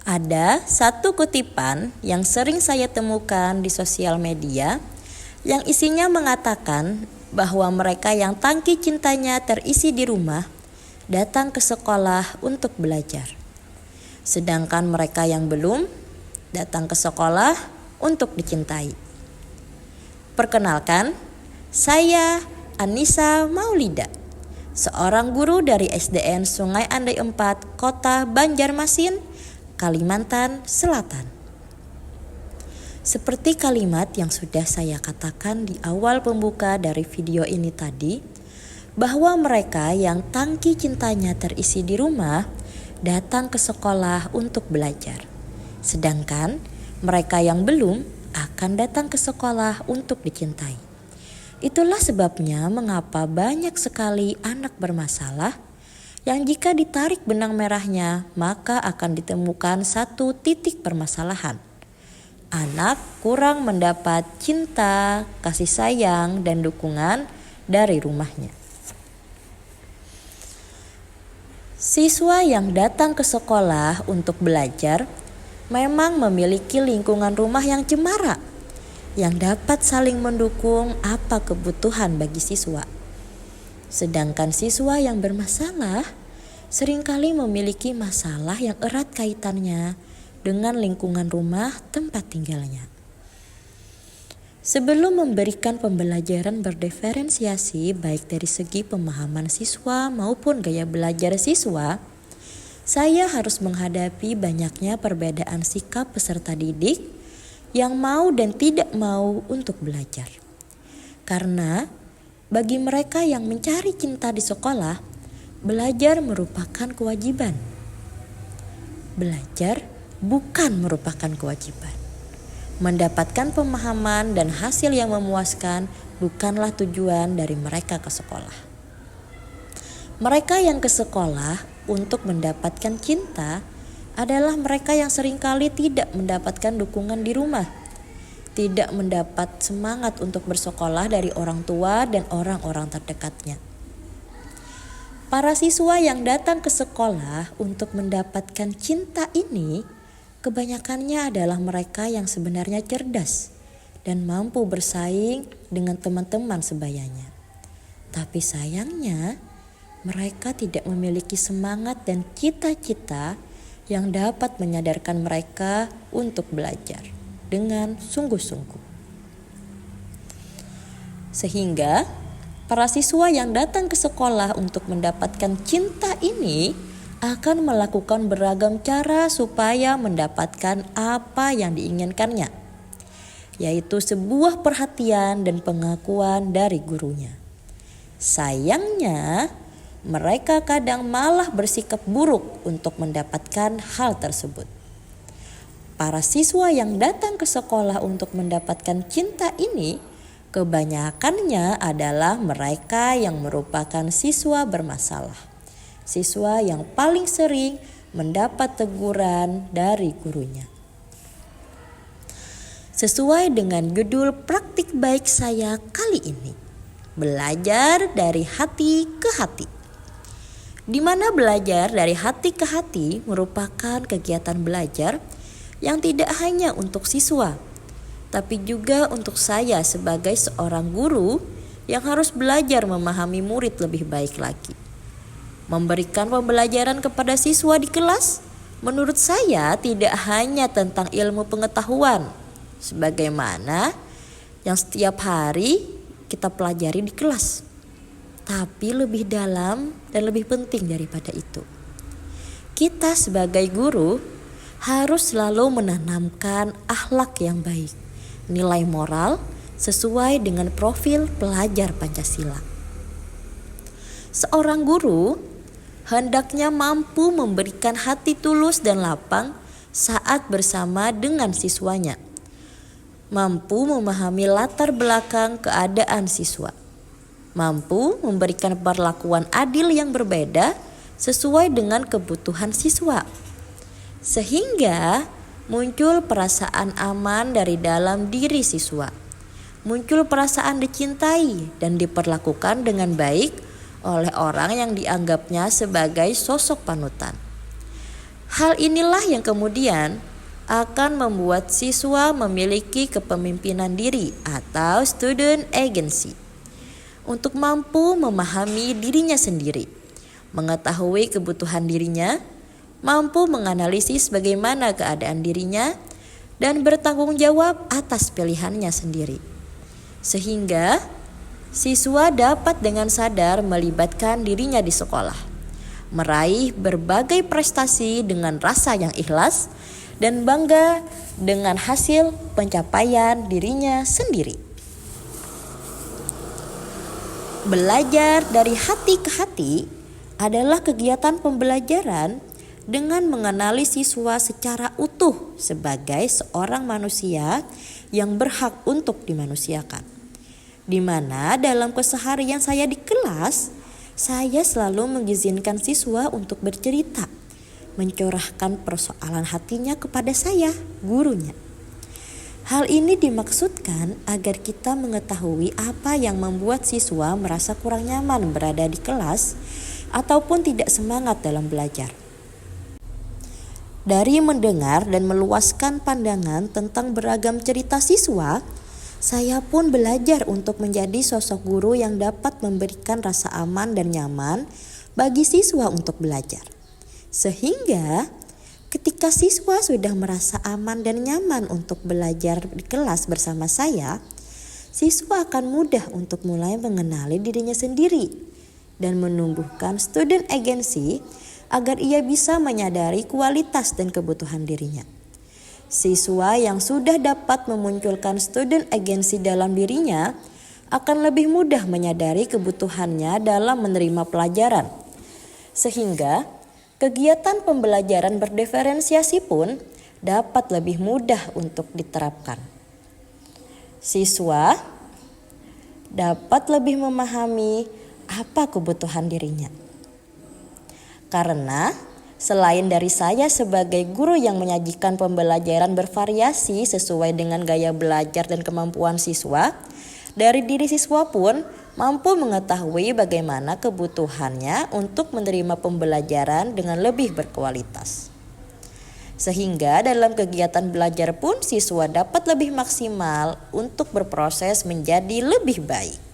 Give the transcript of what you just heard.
Ada satu kutipan yang sering saya temukan di sosial media yang isinya mengatakan bahwa mereka yang tangki cintanya terisi di rumah datang ke sekolah untuk belajar. Sedangkan mereka yang belum datang ke sekolah untuk dicintai. Perkenalkan, saya Anissa Maulida, seorang guru dari SDN Sungai Andai 4, Kota Banjarmasin, Kalimantan Selatan. Seperti kalimat yang sudah saya katakan di awal pembuka dari video ini tadi, bahwa mereka yang tangki cintanya terisi di rumah datang ke sekolah untuk belajar. Sedangkan mereka yang belum akan datang ke sekolah untuk dicintai. Itulah sebabnya mengapa banyak sekali anak bermasalah yang jika ditarik benang merahnya maka akan ditemukan satu titik permasalahan. Anak kurang mendapat cinta, kasih sayang, dan dukungan dari rumahnya. Siswa yang datang ke sekolah untuk belajar memang memiliki lingkungan rumah yang cemara, yang dapat saling mendukung apa kebutuhan bagi siswa. Sedangkan siswa yang bermasalah seringkali memiliki masalah yang erat kaitannya dengan lingkungan rumah tempat tinggalnya. Sebelum memberikan pembelajaran berdiferensiasi baik dari segi pemahaman siswa maupun gaya belajar siswa, saya harus menghadapi banyaknya perbedaan sikap peserta didik yang mau dan tidak mau untuk belajar. Karena bagi mereka yang mencari cinta di sekolah, belajar merupakan kewajiban. Belajar bukan merupakan kewajiban. Mendapatkan pemahaman dan hasil yang memuaskan bukanlah tujuan dari mereka ke sekolah. Mereka yang ke sekolah untuk mendapatkan cinta adalah mereka yang seringkali tidak mendapatkan dukungan di rumah, tidak mendapat semangat untuk bersekolah dari orang tua dan orang-orang terdekatnya. Para siswa yang datang ke sekolah untuk mendapatkan cinta ini, kebanyakannya adalah mereka yang sebenarnya cerdas dan mampu bersaing dengan teman-teman sebayanya. Tapi sayangnya, mereka tidak memiliki semangat dan cita-cita yang dapat menyadarkan mereka untuk belajar dengan sungguh-sungguh. Sehingga para siswa yang datang ke sekolah untuk mendapatkan cinta ini akan melakukan beragam cara supaya mendapatkan apa yang diinginkannya, yaitu sebuah perhatian dan pengakuan dari gurunya. Sayangnya, mereka kadang malah bersikap buruk untuk mendapatkan hal tersebut. Para siswa yang datang ke sekolah untuk mendapatkan cinta ini, kebanyakannya adalah mereka yang merupakan siswa bermasalah. Siswa yang paling sering mendapat teguran dari gurunya. Sesuai dengan judul praktik baik saya kali ini, belajar dari hati ke hati. Di mana belajar dari hati ke hati merupakan kegiatan belajar yang tidak hanya untuk siswa, tapi juga untuk saya sebagai seorang guru yang harus belajar memahami murid lebih baik lagi. Memberikan pembelajaran kepada siswa di kelas, menurut saya tidak hanya tentang ilmu pengetahuan, sebagaimana yang setiap hari kita pelajari di kelas. Tapi lebih dalam dan lebih penting daripada itu. Kita sebagai guru harus selalu menanamkan akhlak yang baik, nilai moral sesuai dengan profil pelajar Pancasila. Seorang guru hendaknya mampu memberikan hati tulus dan lapang saat bersama dengan siswanya. Mampu memahami latar belakang keadaan siswa. Mampu memberikan perlakuan adil yang berbeda sesuai dengan kebutuhan siswa. Sehingga muncul perasaan aman dari dalam diri siswa. Muncul perasaan dicintai dan diperlakukan dengan baik oleh orang yang dianggapnya sebagai sosok panutan. Hal inilah yang kemudian akan membuat siswa memiliki kepemimpinan diri atau student agency untuk mampu memahami dirinya sendiri, mengetahui kebutuhan dirinya, mampu menganalisis bagaimana keadaan dirinya, dan bertanggung jawab atas pilihannya sendiri. Sehingga siswa dapat dengan sadar melibatkan dirinya di sekolah, meraih berbagai prestasi dengan rasa yang ikhlas dan bangga dengan hasil pencapaian dirinya sendiri. Belajar dari hati ke hati adalah kegiatan pembelajaran dengan mengenali siswa secara utuh sebagai seorang manusia yang berhak untuk dimanusiakan. Di mana dalam keseharian saya di kelas, saya selalu mengizinkan siswa untuk bercerita, mencurahkan persoalan hatinya kepada saya, gurunya. Hal ini dimaksudkan agar kita mengetahui apa yang membuat siswa merasa kurang nyaman berada di kelas ataupun tidak semangat dalam belajar. Dari mendengar dan meluaskan pandangan tentang beragam cerita siswa, saya pun belajar untuk menjadi sosok guru yang dapat memberikan rasa aman dan nyaman bagi siswa untuk belajar. Sehingga ketika siswa sudah merasa aman dan nyaman untuk belajar di kelas bersama saya, siswa akan mudah untuk mulai mengenali dirinya sendiri dan menumbuhkan student agency agar ia bisa menyadari kualitas dan kebutuhan dirinya. Siswa yang sudah dapat memunculkan student agency dalam dirinya akan lebih mudah menyadari kebutuhannya dalam menerima pelajaran. Sehingga kegiatan pembelajaran berdiferensiasi pun dapat lebih mudah untuk diterapkan. Siswa dapat lebih memahami apa kebutuhan dirinya. Karena selain dari saya sebagai guru yang menyajikan pembelajaran bervariasi sesuai dengan gaya belajar dan kemampuan siswa, dari diri siswa pun mampu mengetahui bagaimana kebutuhannya untuk menerima pembelajaran dengan lebih berkualitas. Sehingga dalam kegiatan belajar pun siswa dapat lebih maksimal untuk berproses menjadi lebih baik.